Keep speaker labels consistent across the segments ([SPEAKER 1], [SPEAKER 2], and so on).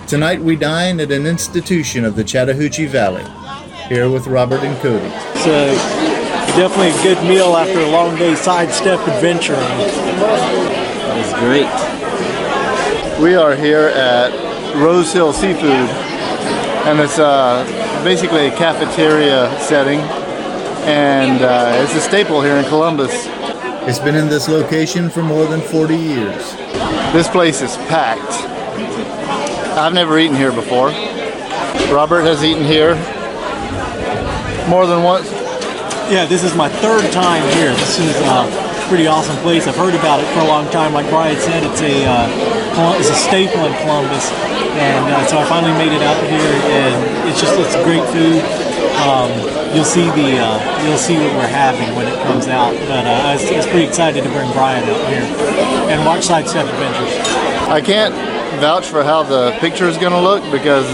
[SPEAKER 1] Tonight we dine at an institution of the Chattahoochee Valley, here with Robert and Cody.
[SPEAKER 2] It's definitely a good meal after a long day sidestep adventuring.
[SPEAKER 3] It's great.
[SPEAKER 4] We are here at Rosehill Seafood, and it's basically a cafeteria setting, and it's a staple here in Columbus.
[SPEAKER 1] It's been in this location for more than 40 years.
[SPEAKER 4] This place is packed. I've never eaten here before. Robert has eaten here more than once.
[SPEAKER 2] Yeah, this is my third time here. This is a pretty awesome place. I've heard about it for a long time. Like Brian said, it's a staple in Columbus, and so I finally made it out here, and it's great food. You'll see what we're having when it comes out. But I was pretty excited to bring Brian out here and watch Sidestep Adventures.
[SPEAKER 4] I can't vouch for how the picture is going to look because,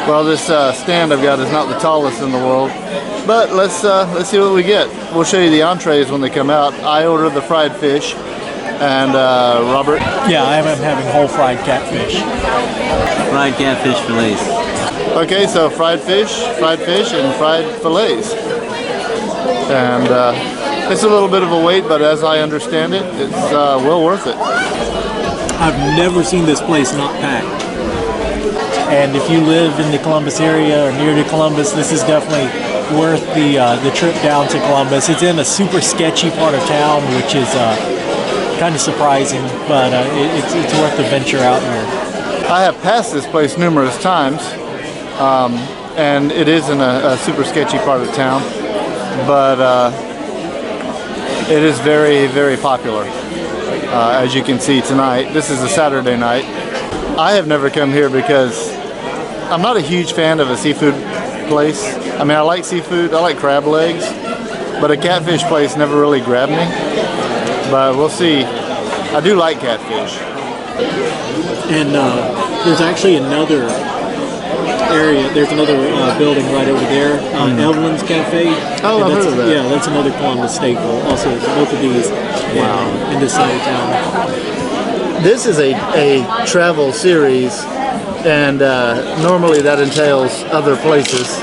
[SPEAKER 4] well, this stand I've got is not the tallest in the world. But let's see what we get. We'll show you the entrees when they come out. I ordered the fried fish, and Robert?
[SPEAKER 2] Yeah, I'm having whole fried catfish.
[SPEAKER 3] Fried catfish fillets.
[SPEAKER 4] Okay, so fried fish, and fried fillets. And it's a little bit of a wait, but as I understand it, it's well worth it.
[SPEAKER 2] I've never seen this place not packed. And if you live in the Columbus area or near to Columbus, this is definitely worth the trip down to Columbus. It's in a super sketchy part of town, which is kind of surprising, but it's worth the venture out here.
[SPEAKER 4] I have passed this place numerous times, and it is in a super sketchy part of town, but it is very, very popular. As you can see tonight, this is a Saturday night. I have never come here because I'm not a huge fan of a seafood place. I mean, I like seafood, I like crab legs, but a catfish place never really grabbed me. But we'll see. I do like catfish.
[SPEAKER 2] And there's actually another area, there's another building right over there, Evelyn's Cafe.
[SPEAKER 4] Oh, I've heard of that.
[SPEAKER 2] Yeah, that's another Columbus staple. Also, both of these in this side of town.
[SPEAKER 1] This is a travel series, and normally that entails other places.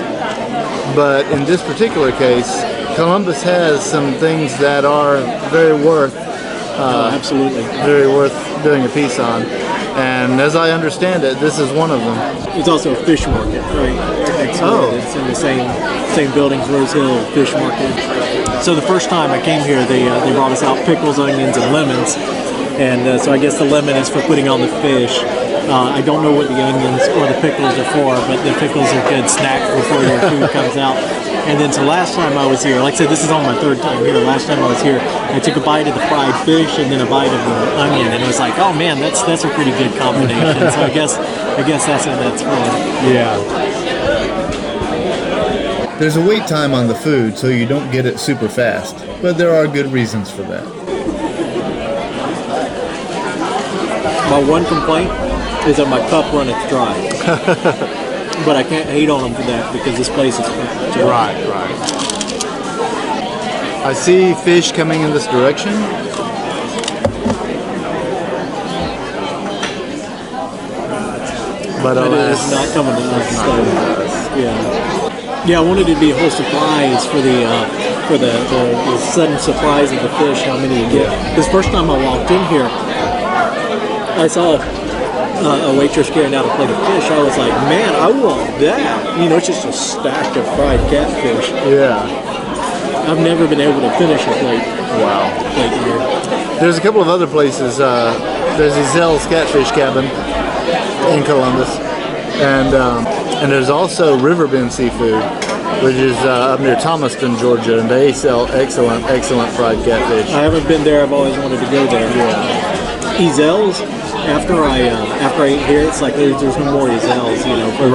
[SPEAKER 1] But in this particular case, Columbus has some things that are very worth doing a piece on. And as I understand it, this is one of them.
[SPEAKER 2] It's also a fish market, right? It's in the same building as Rosehill Fish Market. So the first time I came here, they brought us out pickles, onions, and lemons. And so I guess the lemon is for putting on the fish. I don't know what the onions or the pickles are for, but the pickles are good snack before your food comes out. And then so last time I was here, like I said, this is on my third time here. Last time I was here, I took a bite of the fried fish and then a bite of the onion, and it was like, oh man, that's a pretty good combination. So I guess that's fun.
[SPEAKER 1] Yeah. There's a wait time on the food, so you don't get it super fast, but there are good reasons for that.
[SPEAKER 2] My one complaint is that my cup runneth dry. But I can't hate on them for that because this place is packed.
[SPEAKER 4] Right. I see fish coming in this direction. But
[SPEAKER 2] it is not coming to this stove. Yeah, I wanted it to be a whole surprise for the sudden surprise of the fish, how many you get. This first time I walked in here, I saw a waitress carrying out a plate of fish. I was like, man, I want that. You know, it's just a stack of fried catfish.
[SPEAKER 4] Yeah.
[SPEAKER 2] I've never been able to finish a plate.
[SPEAKER 4] Wow.
[SPEAKER 2] Plate here.
[SPEAKER 4] There's a couple of other places. There's Zell's Catfish Cabin in Columbus, and there's also Riverbend Seafood, which is up near Thomaston, Georgia, and they sell excellent fried catfish.
[SPEAKER 2] I haven't been there. I've always wanted to go there.
[SPEAKER 4] Yeah.
[SPEAKER 2] Ezel's. After I ate here, it's like there's no more Ezel's, you know, for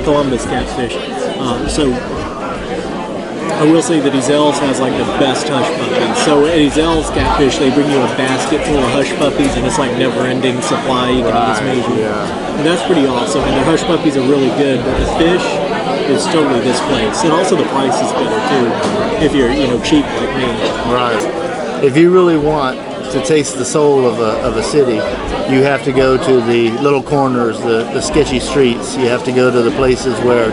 [SPEAKER 2] Columbus catfish. So I will say that Ezel's has like the best hush puppies. So at Ezel's Catfish, they bring you a basket full of hush puppies, and it's like never-ending supply. You can eat as many as you want. And that's pretty awesome. And their hush puppies are really good, but the fish is totally this place. And also the price is better too, if you're cheap like me.
[SPEAKER 4] Right. If you really want to taste the soul of a city,
[SPEAKER 1] You have to go to the little corners, the sketchy streets. You have to go to the places where,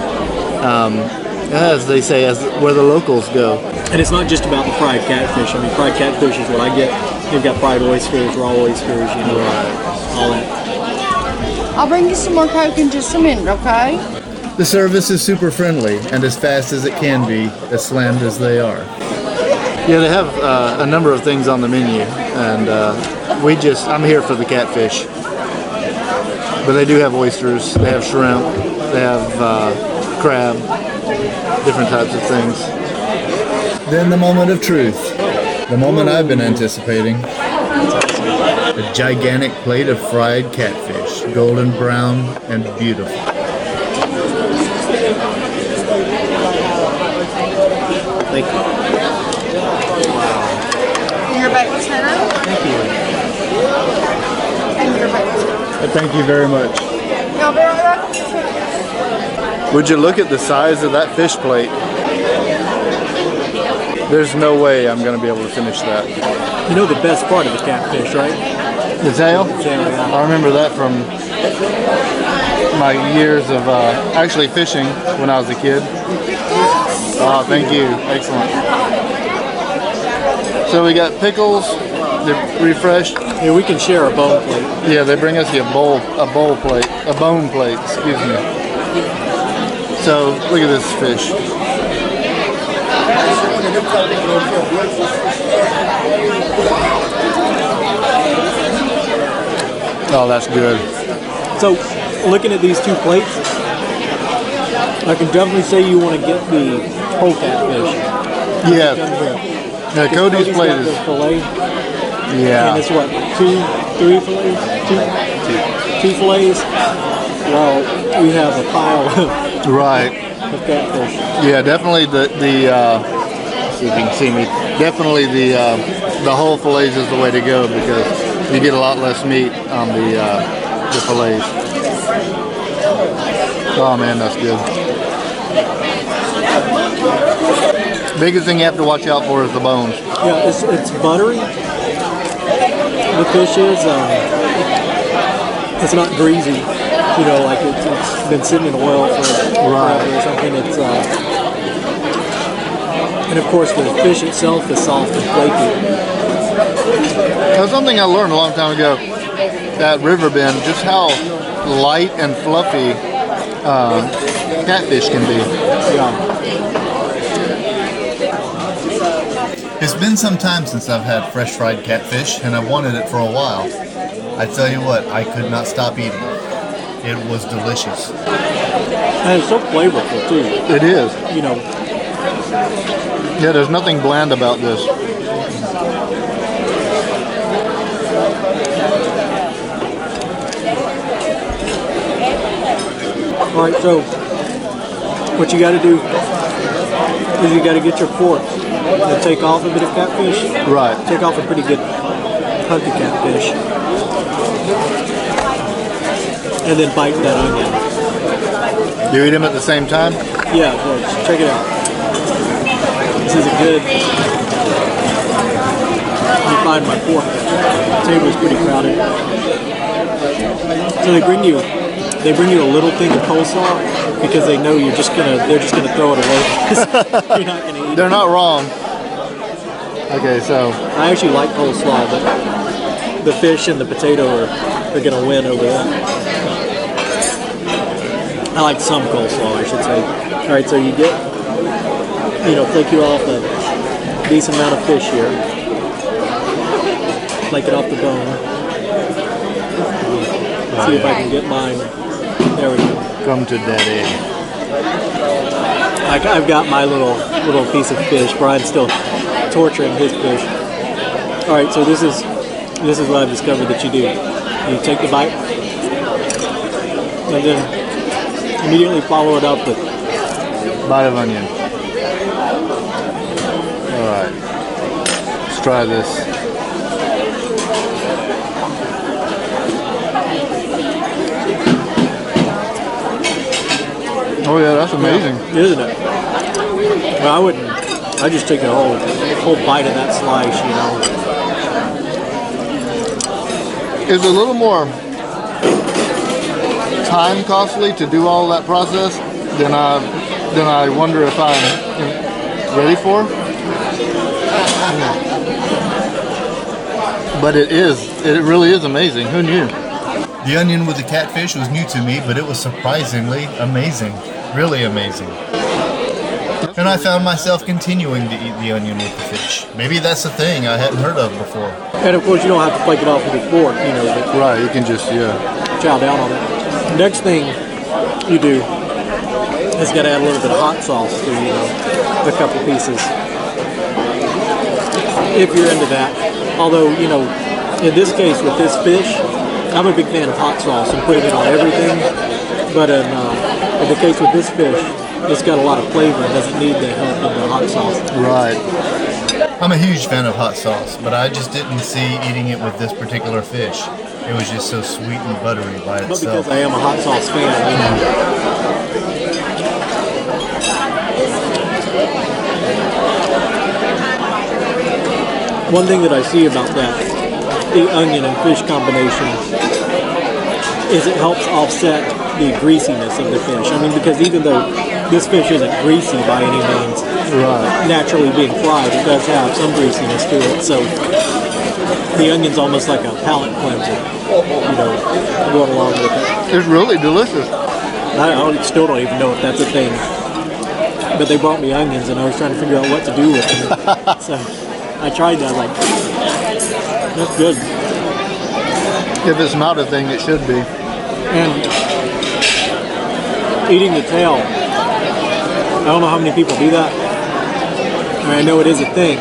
[SPEAKER 1] as they say, where the locals go.
[SPEAKER 2] And it's not just about the fried catfish. I mean, fried catfish is what I get. They've got fried oysters, raw oysters, you know, all that.
[SPEAKER 5] I'll bring you some more Coke in just a minute, okay?
[SPEAKER 1] The service is super friendly and as fast as it can be, as slammed as they are. Yeah, they have a number of things on the menu, and I'm here for the catfish. But they do have oysters, they have shrimp, they have crab, different types of things. Then the moment of truth, the moment I've been anticipating. A gigantic plate of fried catfish, golden brown and beautiful.
[SPEAKER 2] Thank you.
[SPEAKER 5] Your baked potato.
[SPEAKER 2] Thank you.
[SPEAKER 5] And your baked potato.
[SPEAKER 1] Thank you very much.
[SPEAKER 5] Y'all be right back.
[SPEAKER 1] Would you look at the size of that fish plate? There's no way I'm going to be able to finish that.
[SPEAKER 2] You know the best part of the catfish, right?
[SPEAKER 1] The tail?
[SPEAKER 2] Yeah.
[SPEAKER 1] I remember that from my years of actually fishing when I was a kid. Oh, thank you. Excellent. So we got pickles, they're refreshed.
[SPEAKER 2] Yeah, we can share a bone plate.
[SPEAKER 1] Yeah, they bring us a bone plate, excuse me. So look at this fish. Oh, that's good.
[SPEAKER 2] So, looking at these two plates, I can definitely say you want to get the whole catfish.
[SPEAKER 1] Yeah. Yeah, Cody's plate
[SPEAKER 2] got
[SPEAKER 1] is.
[SPEAKER 2] the fillet,
[SPEAKER 1] Yeah.
[SPEAKER 2] and it's what, three fillets? Two fillets? Well, we have a pile
[SPEAKER 1] Right.
[SPEAKER 2] of catfish.
[SPEAKER 1] Yeah, definitely the see if you can see me. Definitely the whole fillets is the way to go because you get a lot less meat on the fillets. Oh man, that's good. Biggest thing you have to watch out for is the bones.
[SPEAKER 2] Yeah, it's buttery. The fish is. It's not greasy. You know, like it's been sitting in oil for forever or something. It's and of course the fish itself is soft and flaky.
[SPEAKER 1] That's something I learned a long time ago at Riverbend, just how light and fluffy catfish can be.
[SPEAKER 2] Yeah.
[SPEAKER 1] It's been some time since I've had fresh fried catfish, and I've wanted it for a while. I tell you what, I could not stop eating. It was delicious.
[SPEAKER 2] And it's so flavorful too.
[SPEAKER 1] It is.
[SPEAKER 2] You know.
[SPEAKER 1] Yeah, there's nothing bland about this.
[SPEAKER 2] All right, so what you got to do is you got to get your fork and take off a bit of catfish.
[SPEAKER 1] Right.
[SPEAKER 2] Take off a pretty good hunk of catfish. And then bite that onion.
[SPEAKER 1] You eat them at the same time?
[SPEAKER 2] Yeah, well, check it out. This is a good. Let me find my fork. The table's pretty crowded. So they bring you a little thing of coleslaw because they know they're just gonna throw it away. You're not gonna eat it.
[SPEAKER 1] They're not wrong. Okay, so
[SPEAKER 2] I actually like coleslaw, but the fish and the potato are gonna win over that. I like some coleslaw, I should say. All right, so you get, flake you off a decent amount of fish here. Flake it off the bone. See if I can get mine. There we go.
[SPEAKER 1] come to daddy.
[SPEAKER 2] I've got my little piece of fish. Brian's still torturing his fish. All right, so this is what I've discovered that you do. You take the bite, and then immediately follow it up with
[SPEAKER 1] Bite of onion. All right, let's try this. Oh yeah, that's amazing.
[SPEAKER 2] Isn't it? Well, I just take a whole bite of that slice,
[SPEAKER 4] It's a little more time costly to do all that process than I wonder if I'm ready for. But it really is amazing. Who knew?
[SPEAKER 1] The onion with the catfish was new to me, but it was surprisingly amazing. Really amazing. And I found myself continuing to eat the onion with the fish. Maybe that's a thing I hadn't heard of before.
[SPEAKER 2] And of course, you don't have to flake it off with a fork, you know, but
[SPEAKER 4] Right, you can just,
[SPEAKER 2] chow down on it. Next thing you do is got to add a little bit of hot sauce to, you know, a couple pieces. If you're into that. Although, you know, in this case with this fish, I'm a big fan of hot sauce and putting it on everything. But in the case with this fish, it's got a lot of flavor and doesn't need the help of the hot sauce.
[SPEAKER 4] right.
[SPEAKER 1] I'm a huge fan of hot sauce, but I just didn't see eating it with this particular fish. It was just so sweet and buttery by
[SPEAKER 2] But
[SPEAKER 1] itself.
[SPEAKER 2] because I am a hot sauce fan, you know. One thing that I see about that, the onion and fish combination, is it helps offset the greasiness of the fish. I mean, because even though this fish isn't greasy by any means,
[SPEAKER 4] Right.
[SPEAKER 2] naturally being fried, it does have some greasiness to it. So the onion's almost like a palate cleanser, you know, going along with it.
[SPEAKER 4] It's really delicious.
[SPEAKER 2] I still don't even know if that's a thing. But they brought me onions and I was trying to figure out what to do with them. So I tried that, I was like, that's good.
[SPEAKER 4] If it's not a thing, it should be.
[SPEAKER 2] And eating the tail, I don't know how many people do that. I mean, I know it is a thing,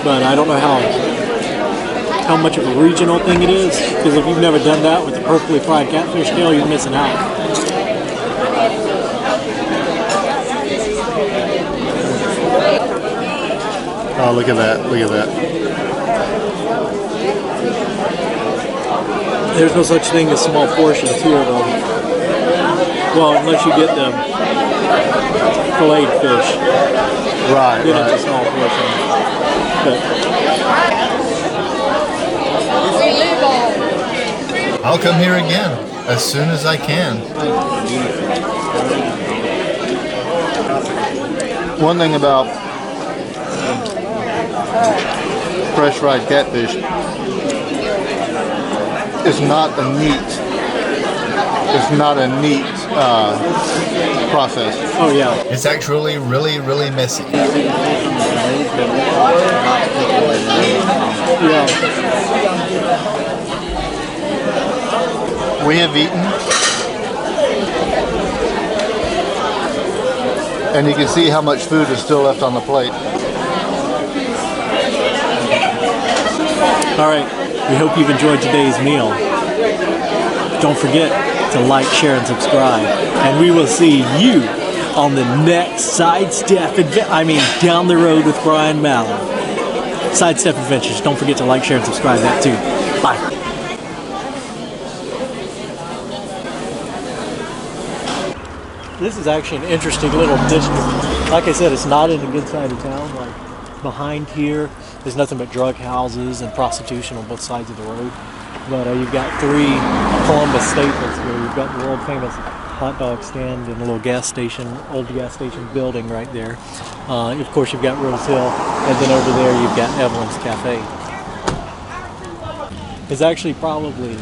[SPEAKER 2] but I don't know how much of a regional thing it is. Because if you've never done that with the perfectly fried catfish tail, you're missing out.
[SPEAKER 4] Oh, look at that. Look at that.
[SPEAKER 2] There's no such thing as small portions here, though. Well, unless you get the filleted fish,
[SPEAKER 4] Right,
[SPEAKER 2] then it's a
[SPEAKER 4] right.
[SPEAKER 2] small portion. But
[SPEAKER 1] I'll come here again as soon as I can.
[SPEAKER 4] One thing about fresh fried catfish, it's not a neat process.
[SPEAKER 2] oh yeah,
[SPEAKER 1] It's actually really, really messy.
[SPEAKER 2] yeah.
[SPEAKER 4] We have eaten, and you can see how much food is still left on the plate.
[SPEAKER 2] All right, we hope you've enjoyed today's meal. Don't forget to like, share, and subscribe. And we will see you on the next Sidestep Down the Road with Brian Mallon. Sidestep Adventures. Don't forget to like, share, and subscribe that too. Bye. This is actually an interesting little district. Like I said, it's not in a good side of town. Like behind here, there's nothing but drug houses and prostitution on both sides of the road. But you've got three Columbus staples here. You've got the world famous hot dog stand and a little gas station, old gas station building right there. Of course, you've got Rosehill, and then over there you've got Evelyn's Cafe. It's actually probably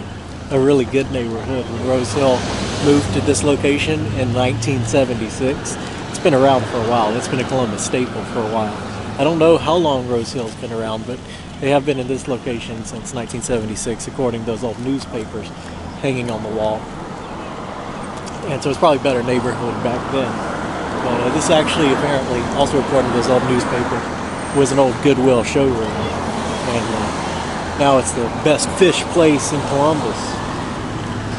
[SPEAKER 2] a really good neighborhood. When Rosehill moved to this location in 1976, it's been around for a while. It's been a Columbus staple for a while. I don't know how long Rosehill's been around, but they have been in this location since 1976, according to those old newspapers hanging on the wall. And so it's probably a better neighborhood back then. But this actually, apparently, also according to those old newspapers, was an old Goodwill showroom. And now it's the best fish place in Columbus.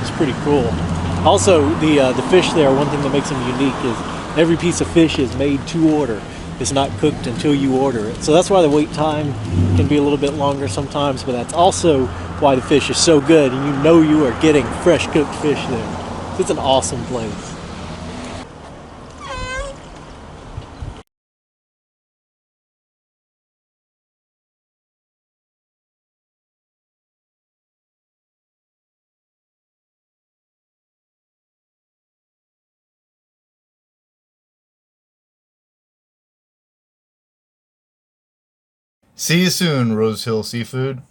[SPEAKER 2] It's pretty cool. Also, the fish there, one thing that makes them unique is every piece of fish is made to order. It's not cooked until you order it. So that's why the wait time can be a little bit longer sometimes, but that's also why the fish is so good and you know you are getting fresh cooked fish there. It's an awesome place.
[SPEAKER 1] See you soon, Rosehill Seafood.